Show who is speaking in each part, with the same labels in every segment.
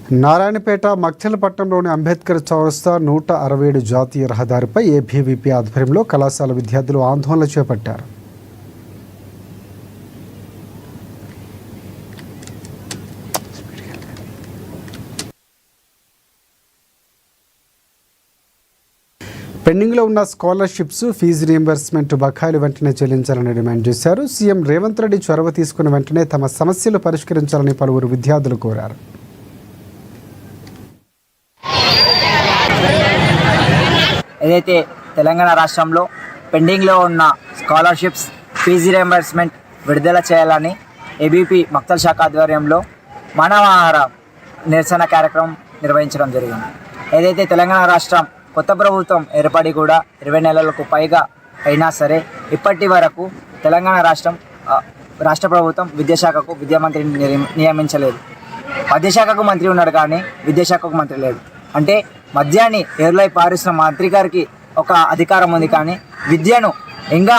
Speaker 1: నారాయణపేట మక్చెలపట్నంలోని అంబేద్కర్ చౌరస్తా 167 జాతీయ రహదారిపై ఏబీవీపీ ఆధ్వర్యంలో కళాశాల విద్యార్థులు ఆందోళన చేపట్టారు. పెండింగ్లో ఉన్న స్కాలర్షిప్స్, ఫీజు రీయింబర్స్మెంట్ బకాయిలు వెంటనే చెల్లించాలని డిమాండ్ చేశారు. సీఎం రేవంత్ రెడ్డి చొరవ తీసుకున్న వెంటనే తమ సమస్యలు పరిష్కరించాలని పలువురు విద్యార్థులు కోరారు.
Speaker 2: ఏదైతే తెలంగాణ రాష్ట్రంలో పెండింగ్లో ఉన్న స్కాలర్షిప్స్, ఫీజు రీయింబర్స్మెంట్ విడుదల చేయాలని ఏబీపీ మక్తల్ శాఖ ఆధ్వర్యంలో మానవాహార నిరసన కార్యక్రమం నిర్వహించడం జరిగింది. ఏదైతే తెలంగాణ రాష్ట్రం కొత్త ప్రభుత్వం ఏర్పడి కూడా 20 నెలలకు పైగా అయినా సరే ఇప్పటి వరకు తెలంగాణ రాష్ట్ర ప్రభుత్వం విద్యాశాఖకు విద్యామంత్రిని నియమించలేదు. మద్యశాఖకు మంత్రి ఉన్నాడు కానీ విద్యాశాఖకు మంత్రి లేడు. అంటే మద్యాన్ని ఏరులై పారిస్తున్న మంత్రి గారికి ఒక అధికారం ఉంది, కానీ విద్యను ఇంకా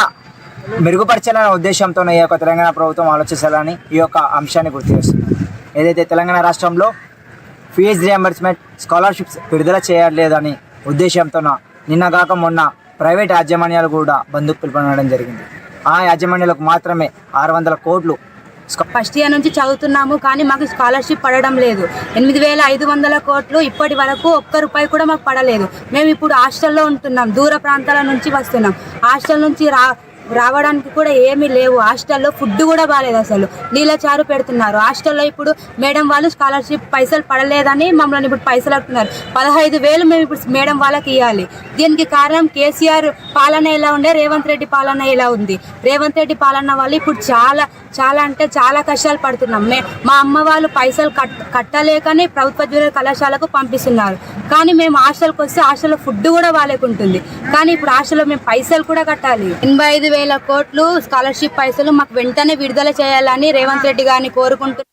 Speaker 2: మెరుగుపరచాలనే ఉద్దేశంతోనే ఈ యొక్క తెలంగాణ ప్రభుత్వం ఆలోచించాలని ఈ యొక్క అంశాన్ని గుర్తు చేస్తున్నారు. ఏదైతే తెలంగాణ రాష్ట్రంలో ఫీజు రీయింబర్స్మెంట్, స్కాలర్షిప్స్ విడుదల చేయలేదని ఉద్దేశంతో నిన్నగాక మొన్న ప్రైవేట్ యాజమాన్యాలు కూడా బంధుకు పిలుపునడం జరిగింది. ఆ యాజమాన్యాలకు మాత్రమే 600 కోట్లు
Speaker 3: ఫస్ట్ ఇయర్ నుంచి చదువుతున్నాము, కానీ మాకు స్కాలర్షిప్ పడడం లేదు. 8500 కోట్లు ఇప్పటి వరకు ఒక్క రూపాయి కూడా మాకు పడలేదు. మేము ఇప్పుడు హాస్టల్లో ఉంటున్నాం, దూర ప్రాంతాల నుంచి వస్తున్నాం. హాస్టల్ నుంచి రావడానికి కూడా ఏమీ లేవు. హాస్టల్లో ఫుడ్ కూడా బాగాలేదు, అసలు నీళ్ళ చారు పెడుతున్నారు. హాస్టల్లో ఇప్పుడు మేడం వాళ్ళు స్కాలర్షిప్ పైసలు పడలేదని మమ్మల్ని ఇప్పుడు పైసలు అడుగుతున్నారు. 15,000 మేము ఇప్పుడు మేడం వాళ్ళకి ఇవ్వాలి. దీనికి కారణం కేసీఆర్ పాలన ఎలా ఉండే, రేవంత్ రెడ్డి పాలన ఎలా ఉంది. రేవంత్ రెడ్డి పాలన వల్ల ఇప్పుడు చాలా కష్టాలు పడుతున్నాం. మా అమ్మ వాళ్ళు పైసలు కట్టలేకనే ప్రభుత్వ జూనియర్ కళాశాలకు పంపిస్తున్నారు. కానీ మేము హాస్టల్కి వస్తే హాస్టల్లో ఫుడ్ కూడా బాగాలేకుంటుంది. కానీ ఇప్పుడు హాస్టల్లో మేము పైసలు కూడా కట్టాలి. 85,000 కోట్లు స్కాలర్షిప్ పైసలు మాకు వెంటనే విడుదల చేయాలని రేవంత్ రెడ్డి గారిని కోరుకుంటున్నాం.